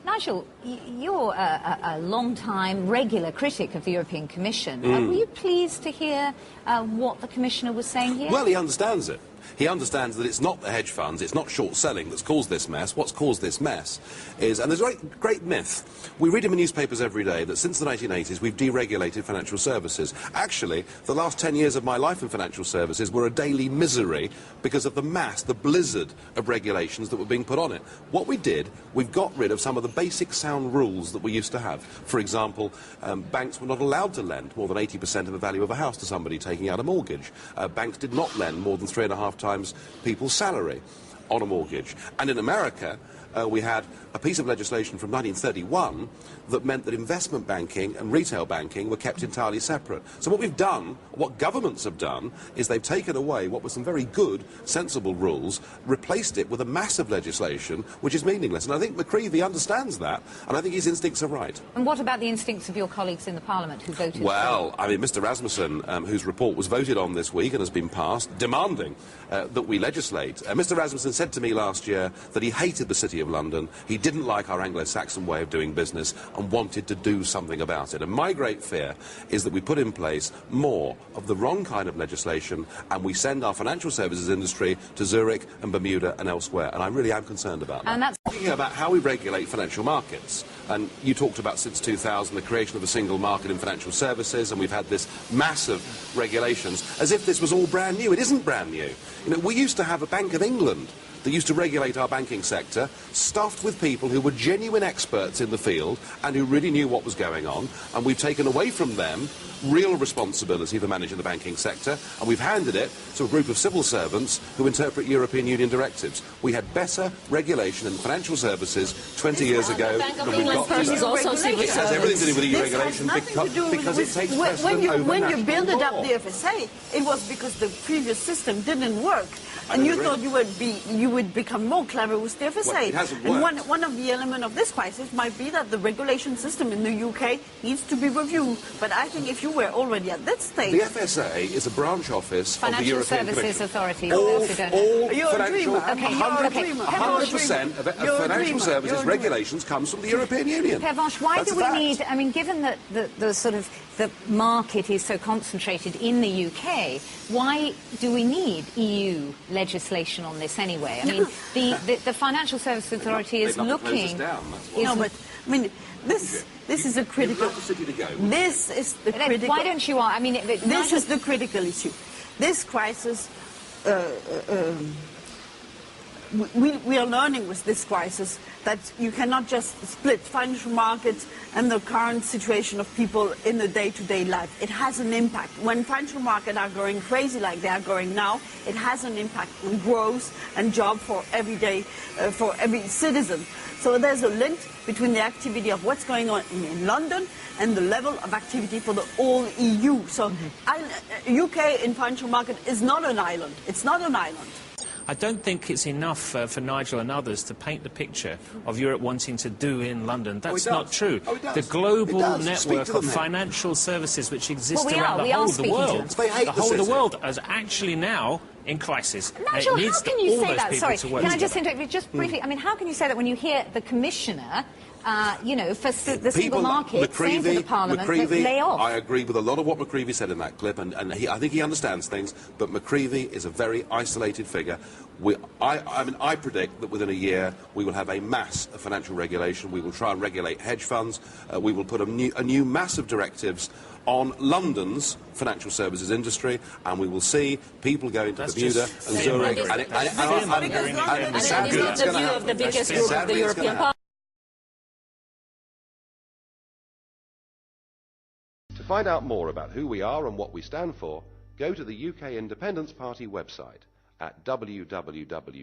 Nigel, you're a long-time regular critic of the European Commission. Were you pleased to hear what the Commissioner was saying here? Well, he understands it. He understands that it's not the hedge funds, it's not short selling that's caused this mess. What's caused this mess is, and there's a great myth, we read in the newspapers every day that since the 1980s we've deregulated financial services. Actually, the last 10 years of my life in financial services were a daily misery because of the blizzard of regulations that were being put on it. What we did, we've got rid of some of the basic sound rules that we used to have. For example, banks were not allowed to lend more than 80% of the value of a house to somebody taking out a mortgage. Banks did not lend more than 3.5 times people's salary on a mortgage. And in America, we had a piece of legislation from 1931 that meant that investment banking and retail banking were kept entirely separate. So what we've done, what governments have done, is they've taken away what were some very good, sensible rules, replaced it with a massive legislation which is meaningless. And I think McCreevy understands that, and I think his instincts are right. And what about the instincts of your colleagues in the Parliament who voted Well, I mean, Mr Rasmussen, whose report was voted on this week and has been passed, demanding that we legislate. Mr Rasmussen said to me last year that he hated the City of London, he didn't like our Anglo-Saxon way of doing business and wanted to do something about it. And my great fear is that we put in place more of the wrong kind of legislation and we send our financial services industry to Zurich and Bermuda and elsewhere. And I really am concerned about that. And that's thinking about how we regulate financial markets. And you talked about since 2000 the creation of a single market in financial services, and we've had this massive regulations as if this was all brand new. It isn't brand new. You know, we used to have a Bank of England that used to regulate our banking sector, stuffed with people who were genuine experts in the field and who really knew what was going on, and we've taken away from them real responsibility for managing the banking sector, and we've handed it to a group of civil servants who interpret European Union directives. We had better regulation in financial services 20 years ago than we've got today. It has everything to do with EU regulation because it takes precedent over When you national built up law. the FSA, it was because the previous system didn't work. And you thought you would become more clever with the FSA. Well, it hasn't and worked. one of the elements of this crisis might be that the regulation system in the UK needs to be reviewed. But I think if you were already at that stage... The FSA is a branch office of the Financial European Services Commission. Authority. All You're a financial, dreamer. Okay, 100% of financial services regulations comes from the European Union. Pervenche, why do we need, I mean, given that the sort of the market is so concentrated in the UK, why do we need EU legislation on this anyway? I mean, the Financial Services Authority is looking... No, but, I mean, this is a critical... This is the critical... Why don't you... I mean... This is the critical issue. This crisis... we are learning with this crisis that you cannot just split financial markets and the current situation of people in the day-to-day life. It has an impact. When financial markets are going crazy like they are going now, it has an impact on growth and job for for every citizen. So there's a link between the activity of what's going on in London and the level of activity for the whole EU. So UK in financial market is not an island. It's not an island. I don't think it's enough for Nigel and others to paint the picture of Europe wanting to do in London. That's not true. The global network of financial services which exists around the whole of the world, the whole of the world is actually now in crisis. Nigel, how can you say that? Sorry, can I just interrupt you just briefly? I mean, how can you say that when you hear the Commissioner, you know, for the single market, saying to the Parliament, lay off? I agree with a lot of what McCreevy said in that clip, and I think he understands things, but McCreevy is a very isolated figure. I predict that within a year we will have a mass of financial regulation. We will try and regulate hedge funds. We will put a new mass of directives on London's financial services industry, and we will see people going to Bermuda and Zurich. And it's not the view of the biggest group of the European Parliament. To find out more about who we are and what we stand for, go to the UK Independence Party website at www.ukip.org.